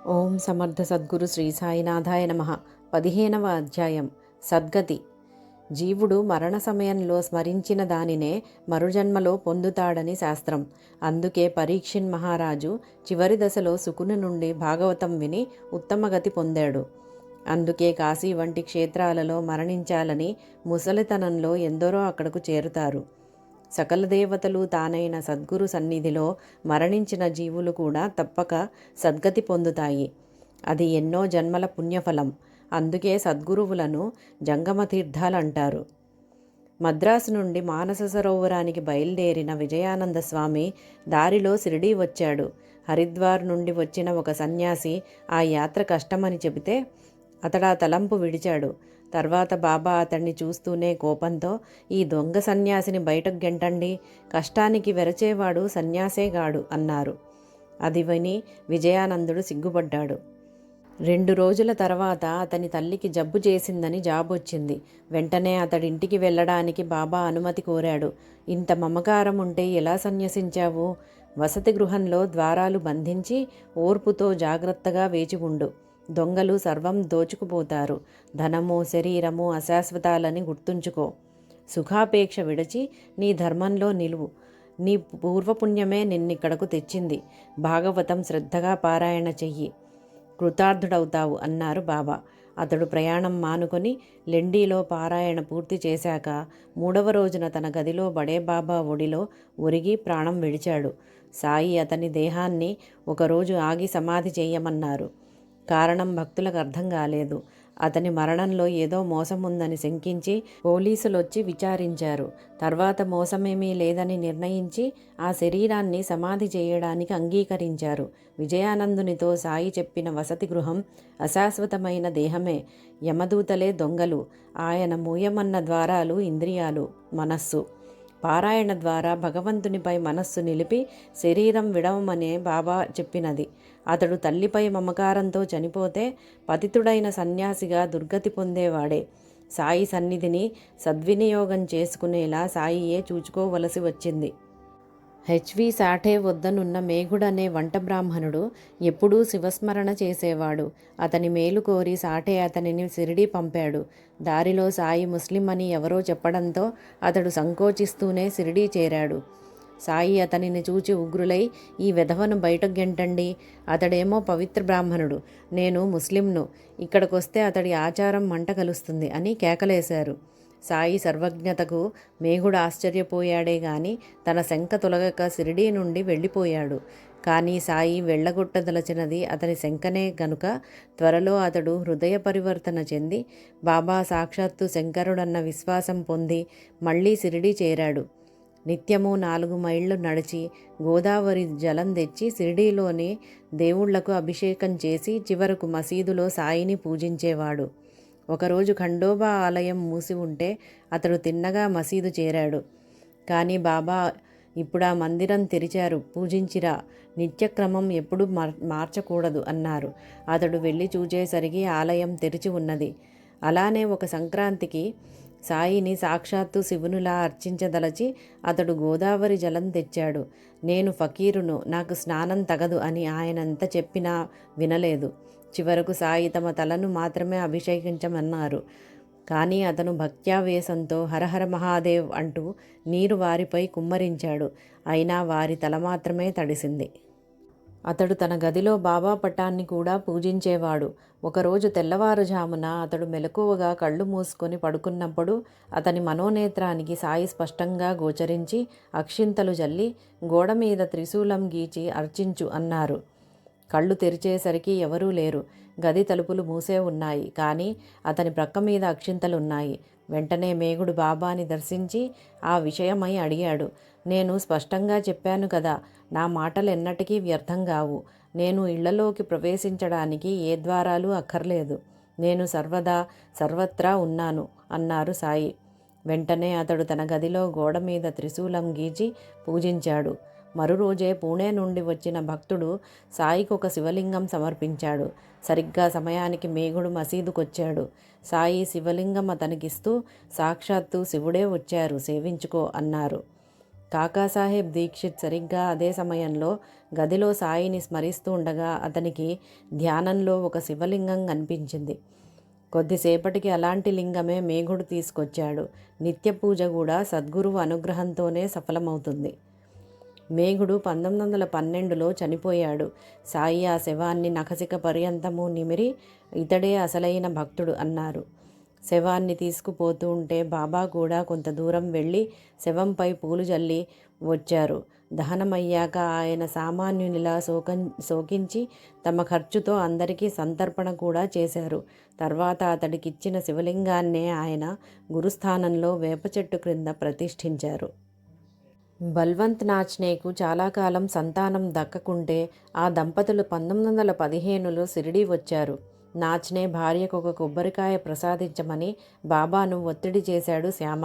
ఓం సమర్థ సద్గురు శ్రీ సాయినాథాయ నమః. 15వ అధ్యాయం. సద్గతి. జీవుడు మరణ సమయంలో స్మరించిన దానినే మరుజన్మలో పొందుతాడని శాస్త్రం. అందుకే పరీక్షిన్ మహారాజు చివరి దశలో శుకుని నుండి భాగవతం విని ఉత్తమగతి పొందాడు. అందుకే కాశీ వంటి క్షేత్రాలలో మరణించాలని ముసలితనంలో ఎందరో అక్కడకు చేరుతారు. సకల దేవతలు తానైన సద్గురు సన్నిధిలో మరణించిన జీవులు కూడా తప్పక సద్గతి పొందుతాయి. అది ఎన్నో జన్మల పుణ్యఫలం. అందుకే సద్గురువులను జంగమ తీర్థాలంటారు. మద్రాసు నుండి మానస సరోవరానికి బయలుదేరిన విజయానంద స్వామి దారిలో షిరిడీ వచ్చాడు. హరిద్వార్ నుండి వచ్చిన ఒక సన్యాసి ఆ యాత్ర కష్టమని చెబితే అతడా తలంపు విడిచాడు. తర్వాత బాబా అతన్ని చూస్తూనే కోపంతో, ఈ దొంగ సన్యాసిని బయటకు గెంటండి, కష్టానికి వెరచేవాడు సన్యాసేగాడు అన్నారు. అది విని విజయానందుడు సిగ్గుపడ్డాడు. 2 రోజుల తర్వాత అతని తల్లికి జబ్బు చేసిందని జాబొచ్చింది. వెంటనే అతడింటికి వెళ్ళడానికి బాబా అనుమతి కోరాడు. ఇంత మమకారం ఉంటే ఎలా సన్యసించావు? వసతి గృహంలో ద్వారాలు బంధించి ఓర్పుతో జాగ్రత్తగా వేచి ఉండు. దొంగలు సర్వం దోచుకుపోతారు. ధనము శరీరము అశాశ్వతాలని గుర్తుంచుకో. సుఖాపేక్ష విడిచి నీ ధర్మంలో నిలువు. నీ పూర్వపుణ్యమే నిన్నిక్కడకు తెచ్చింది. భాగవతం శ్రద్ధగా పారాయణ చెయ్యి, కృతార్థుడవుతావు అన్నారు బాబా. అతడు ప్రయాణం మానుకొని లెండీలో పారాయణ పూర్తి చేశాక 3వ రోజున తన గదిలో బడే బాబా ఒడిలో ఒరిగి ప్రాణం విడిచాడు. సాయి అతని దేహాన్ని ఒకరోజు ఆగి సమాధి చేయమన్నారు. కారణం భక్తులకు అర్థం కాలేదు. అతని మరణంలో ఏదో మోసం ఉందని శంకించి పోలీసులొచ్చి విచారించారు. తర్వాత మోసమేమీ లేదని నిర్ణయించి ఆ శరీరాన్ని సమాధి చేయడానికి అంగీకరించారు. విజయానందునితో సాయి చెప్పిన వసతి గృహం అశాశ్వతమైన దేహమే. యమదూతలే దొంగలు. ఆయన మూయమన్న ద్వారాలు ఇంద్రియాలు, మనస్సు. పారాయణ ద్వారా భగవంతునిపై మనస్సు నిలిపి శరీరం విడవమనే బాబా చెప్పినది. అతడు తల్లిపై మమకారంతో చనిపోతే పతితుడైన సన్యాసిగా దుర్గతి పొందేవాడే. సాయి సన్నిధిని సద్వినియోగం చేసుకునేలా సాయియే చూచుకోవలసి వచ్చింది. హెచ్వి సాఠే వద్దనున్న మేఘుడనే వంట బ్రాహ్మణుడు ఎప్పుడూ శివస్మరణ చేసేవాడు. అతని మేలు కోరి సాఠే అతనిని షిరిడీ పంపాడు. దారిలో సాయి ముస్లిం అని ఎవరో చెప్పడంతో అతడు సంకోచిస్తూనే షిరిడీ చేరాడు. సాయి అతనిని చూచి ఉగ్రులై, ఈ వెధవను బయటకు గెంటండి, అతడేమో పవిత్ర బ్రాహ్మణుడు, నేను ముస్లింను, ఇక్కడికొస్తే అతడి ఆచారం మంట కలుస్తుంది అని కేకలేశారు. సాయి సర్వజ్ఞతకు మేఘుడు ఆశ్చర్యపోయాడే గాని తన శంక తొలగక షిరిడీ నుండి వెళ్ళిపోయాడు. కానీ సాయి వెళ్ళగొట్టదలచినది అతని శంకనే గనుక త్వరలో అతడు హృదయ పరివర్తన చెంది బాబా సాక్షాత్తు శంకరుడన్న విశ్వాసం పొంది మళ్ళీ షిరిడీ చేరాడు. నిత్యము 4 మైళ్ళు నడిచి గోదావరి జలం తెచ్చి షిరిడీలోని దేవుళ్లకు అభిషేకం చేసి చివరకు మసీదులో సాయిని పూజించేవాడు. ఒకరోజు ఖండోబా ఆలయం మూసి ఉంటే అతడు తిన్నగా మసీదు చేరాడు. కానీ బాబా, ఇప్పుడు ఆ మందిరం తెరిచారు, పూజించిరా, నిత్యక్రమం ఎప్పుడూ మార్చకూడదు అన్నారు. అతడు వెళ్ళి చూచేసరికి ఆలయం తెరిచి ఉన్నది. అలానే ఒక సంక్రాంతికి సాయిని సాక్షాత్తు శివునిలా అర్చించదలచి అతడు గోదావరి జలం తెచ్చాడు. నేను ఫకీరును, నాకు స్నానం తగదు అని ఆయనంత చెప్పినా వినలేదు. చివరకు సాయి తమ తలను మాత్రమే అభిషేకించమన్నారు. కానీ అతను భక్త్యావేశంతో హరహర మహాదేవ్ అంటూ నీరు వారిపై కుమ్మరించాడు. అయినా వారి తల మాత్రమే తడిసింది. అతడు తన గదిలో బాబా పటాన్ని కూడా పూజించేవాడు. ఒకరోజు తెల్లవారుజామున అతడు మెలకువగా కళ్ళు మూసుకొని పడుకున్నప్పుడు అతని మనోనేత్రానికి సాయి స్పష్టంగా గోచరించి అక్షింతలు జల్లి గోడ మీద త్రిశూలం గీచి అర్చించు అన్నారు. కళ్ళు తెరిచేసరికి ఎవరూ లేరు. గది తలుపులు మూసే ఉన్నాయి. కానీ అతని ప్రక్క మీద అక్షింతలున్నాయి. వెంటనే మేఘుడు బాబాని దర్శించి ఆ విషయమై అడిగాడు. నేను స్పష్టంగా చెప్పాను కదా, నా మాటలు ఎన్నటికీ వ్యర్థం కావు. నేను ఇళ్లలోకి ప్రవేశించడానికి ఏ ద్వారాలు అక్కర్లేదు. నేను సర్వదా సర్వత్రా ఉన్నాను అన్నారు సాయి. వెంటనే అతడు తన గదిలో గోడ మీద త్రిశూలం గీచి పూజించాడు. మరురోజే పూణే నుండి వచ్చిన భక్తుడు సాయికి ఒక శివలింగం సమర్పించాడు. సరిగ్గా సమయానికి మేఘుడు మసీదుకొచ్చాడు. సాయి శివలింగం అతనికిస్తూ, సాక్షాత్తు శివుడే వచ్చారు, సేవించుకో అన్నారు. కాకాసాహెబ్ దీక్షిత్ సరిగ్గా అదే సమయంలో గదిలో సాయిని స్మరిస్తూ ఉండగా అతనికి ధ్యానంలో ఒక శివలింగం కనిపించింది. కొద్దిసేపటికి అలాంటి లింగమే మేఘుడు తీసుకొచ్చాడు. నిత్య పూజ కూడా సద్గురువు అనుగ్రహంతోనే సఫలమవుతుంది. మేఘుడు 1912లో చనిపోయాడు. సాయి ఆ శవాన్ని నఖశిఖ పర్యంతము నిమిరి ఇతడే అసలైన భక్తుడు అన్నారు. శవాన్ని తీసుకుపోతూ ఉంటే బాబా కూడా కొంత దూరం వెళ్ళి శవంపై పూలు జల్లి వచ్చారు. దహనమయ్యాక ఆయన సామాన్యునిలా శోకించి తమ ఖర్చుతో అందరికీ సంతర్పణ కూడా చేశారు. తర్వాత అతడికిచ్చిన శివలింగాన్నే ఆయన గురుస్థానంలో వేప చెట్టు క్రింద ప్రతిష్ఠించారు. బల్వంత్ నాచ్నేకు చాలా కాలం సంతానం దక్కకుంటే ఆ దంపతులు 1915లో షిరిడీ వచ్చారు. నాచ్నే భార్యకు ఒక కొబ్బరికాయ ప్రసాదించమని బాబాను ఒత్తిడి చేశాడు శ్యామ.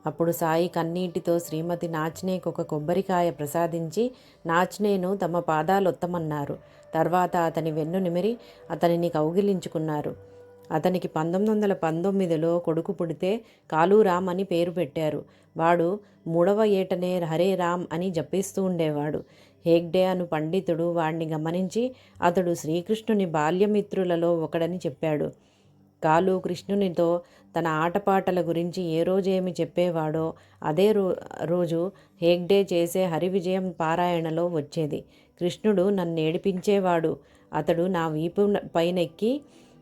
అప్పుడు సాయి కన్నీటితో శ్రీమతి నాచ్నేకు ఒక కొబ్బరికాయ ప్రసాదించి నాచ్నేను తమ పాదాలొత్తమన్నారు. తర్వాత అతని వెన్ను నిమిరి అతనిని కౌగిలించుకున్నారు. అతనికి 1919లో కొడుకు పుడితే కాళూరామ్ అని పేరు పెట్టారు. వాడు 3వ ఏటనే హరే రామ్ అని జపిస్తూ ఉండేవాడు. హేగ్డే అను పండితుడు వాణ్ణి గమనించి అతడు శ్రీకృష్ణుని బాల్యమిత్రులలో ఒకడని చెప్పాడు. కాళూ కృష్ణునితో తన ఆటపాటల గురించి ఏ రోజేమి చెప్పేవాడో అదే రోజు హేగ్డే చేసే హరివిజయం పారాయణలో వచ్చేది. కృష్ణుడు నన్నేడిపించేవాడు. అతడు నా వీపు పైనెక్కి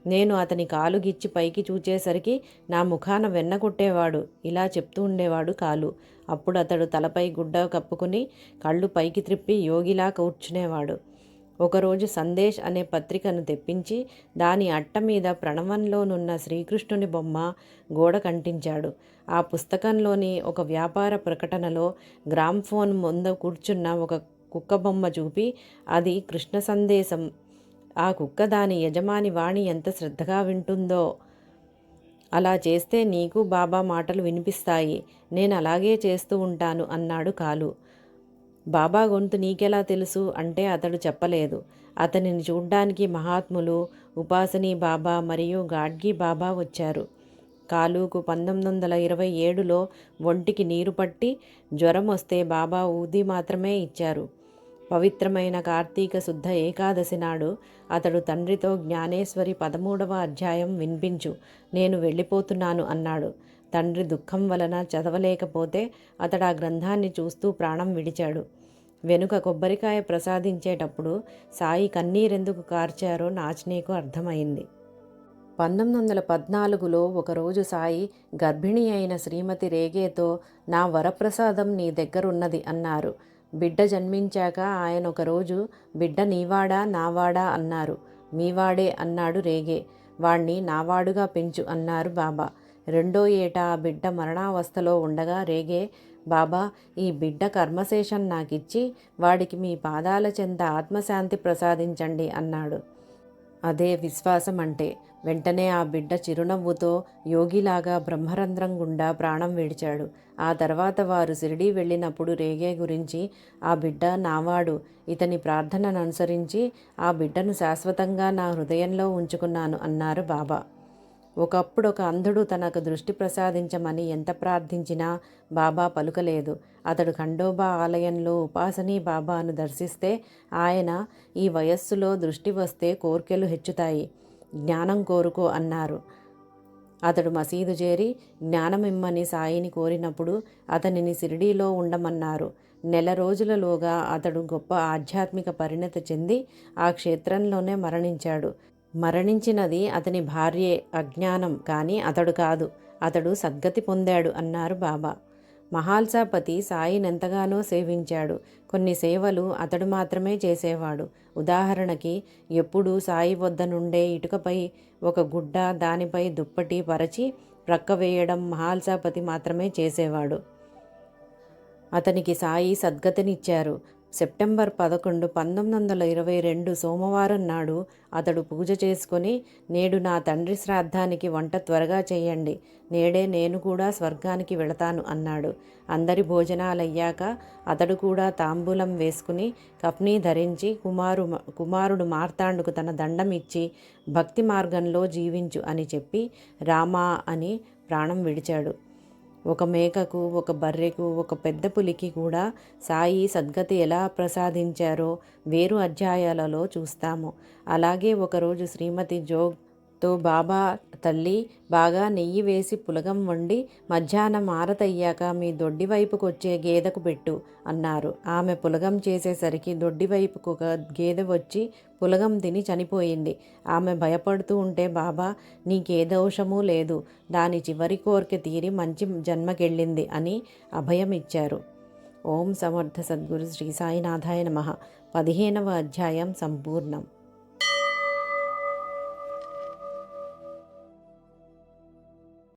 నేను అతని కాలు గిచ్చి పైకి చూచేసరికి నా ముఖాన వెన్న కొట్టేవాడు. ఇలా చెప్తూ ఉండేవాడు కాలు. అప్పుడు అతడు తలపై గుడ్డ కప్పుకుని కళ్ళు పైకి త్రిప్పి యోగిలా కూర్చునేవాడు. ఒకరోజు సందేశ్ అనే పత్రికను తెప్పించి దాని అట్ట మీద ప్రణవంలోనున్న శ్రీకృష్ణుని బొమ్మ గోడ కంటించాడు. ఆ పుస్తకంలోని ఒక వ్యాపార ప్రకటనలో గ్రామ్ఫోన్ ముందు కూర్చున్న ఒక కుక్క బొమ్మ చూపి అది కృష్ణ సందేశం, ఆ కుక్క దాని యజమాని వాణి ఎంత శ్రద్ధగా వింటుందో, అలా చేస్తే నీకు బాబా మాటలు వినిపిస్తాయి, నేను అలాగే చేస్తూ ఉంటాను అన్నాడు కాలు. బాబా గొంతు నీకెలా తెలుసు అంటే అతడు చెప్పలేదు. అతనిని చూడ్డానికి మహాత్ములు ఉపాసనీ బాబా మరియు గాడ్గి బాబా వచ్చారు. కాలుకు 1927లో ఒంటికి నీరు పట్టి జ్వరం వస్తే బాబా ఊది మాత్రమే ఇచ్చారు. పవిత్రమైన కార్తీక శుద్ధ ఏకాదశి నాడు అతడు తండ్రితో జ్ఞానేశ్వరి 13వ అధ్యాయం వినిపించు, నేను వెళ్ళిపోతున్నాను అన్నాడు. తండ్రి దుఃఖం వలన చదవలేకపోతే అతడు ఆ గ్రంథాన్ని చూస్తూ ప్రాణం విడిచాడు. వెనుక కొబ్బరికాయ ప్రసాదించేటప్పుడు సాయి కన్నీరెందుకు కార్చారో నాచ్నేకు అర్థమైంది. 1914లో ఒకరోజు సాయి గర్భిణి అయిన శ్రీమతి రేగేతో నా వరప్రసాదం నీ దగ్గరున్నది అన్నారు. బిడ్డ జన్మించాక ఆయన ఒకరోజు బిడ్డ నీవాడా నావాడా అన్నారు. మీవాడే అన్నాడు రేగే. వాణ్ణి నావాడుగా పెంచు అన్నారు బాబా. 2వ ఏట ఆ బిడ్డ మరణావస్థలో ఉండగా రేగే, బాబా ఈ బిడ్డ కర్మశేషం నాకిచ్చి వాడికి మీ పాదాల చెంత ఆత్మశాంతి ప్రసాదించండి అన్నాడు. అదే విశ్వాసం అంటే. వెంటనే ఆ బిడ్డ చిరునవ్వుతో యోగిలాగా బ్రహ్మరంధ్రం గుండా ప్రాణం విడిచాడు. ఆ తర్వాత వారు షిరిడీ వెళ్ళినప్పుడు రేగే గురించి ఆ బిడ్డ నావాడు, ఇతని ప్రార్థనను అనుసరించి ఆ బిడ్డను శాశ్వతంగా నా హృదయంలో ఉంచుకున్నాను అన్నారు బాబా. ఒకప్పుడు ఒక అంధుడు తనకు దృష్టి ప్రసాదించమని ఎంత ప్రార్థించినా బాబా పలుకలేదు. అతడు ఖండోబా ఆలయంలో ఉపాసనీ బాబాను దర్శిస్తే ఆయన ఈ వయస్సులో దృష్టి వస్తే కోర్కెలు హెచ్చుతాయి, జ్ఞానం కోరుకో అన్నారు. అతడు మసీదు చేరి జ్ఞానమిమ్మని సాయిని కోరినప్పుడు అతనిని షిరిడీలో ఉండమన్నారు. నెల రోజులలోగా అతడు గొప్ప ఆధ్యాత్మిక పరిణతి చెంది ఆ క్షేత్రంలోనే మరణించాడు. మరణించినది అతని భార్యే, అజ్ఞానం కానీ అతడు కాదు. అతడు సద్గతి పొందాడు అన్నారు బాబా. మహాల్సాపతి సాయినెంతగానో సేవించాడు. కొన్ని సేవలు అతడు మాత్రమే చేసేవాడు. ఉదాహరణకి ఎప్పుడూ సాయి వద్ద నుండే ఇటుకపై ఒక గుడ్డ, దానిపై దుప్పటి పరచి ప్రక్క వేయడం మహాల్సాపతి మాత్రమే చేసేవాడు. అతనికి సాయి సద్గతినిచ్చారు. సెప్టెంబర్ 11, 1922 సోమవారం నాడు అతడు పూజ చేసుకొని, నేడు నా తండ్రి శ్రాద్ధానికి వంట త్వరగా చేయండి, నేడే నేను కూడా స్వర్గానికి వెళతాను అన్నాడు. అందరి భోజనాలయ్యాక అతడు కూడా తాంబూలం వేసుకుని కఫ్నీ ధరించి కుమారుడు మార్తాండుకు తన దండం ఇచ్చి భక్తి మార్గంలో జీవించు అని చెప్పి రామా అని ప్రాణం విడిచాడు. ఒక మేకకు, ఒక బర్రెకు, ఒక పెద్ద పులికి కూడా సాయి సద్గతి ఎలా ప్రసాదించారో వేరు అధ్యాయాలలో చూస్తాము. అలాగే ఒకరోజు శ్రీమతి జోగ్తో బాబా తల్లి బాగా నెయ్యి వేసి పులగం వండి మధ్యాహ్నం ఆరతయ్యాక మీ దొడ్డి వైపుకు వచ్చే గేదెకు పెట్టు అన్నారు. ఆమె పులగం చేసేసరికి దొడ్డి వైపుకు ఒక గేదె వచ్చి పులగం తిని చనిపోయింది. ఆమె భయపడుతూ ఉంటే బాబా నీకే దోషమూ లేదు, దాని చివరి కోరిక తీరి మంచి జన్మకెళ్ళింది అని అభయం ఇచ్చారు. ఓం సమర్థ సద్గురు శ్రీ సాయినాథాయ నమః. 15వ అధ్యాయం సంపూర్ణం.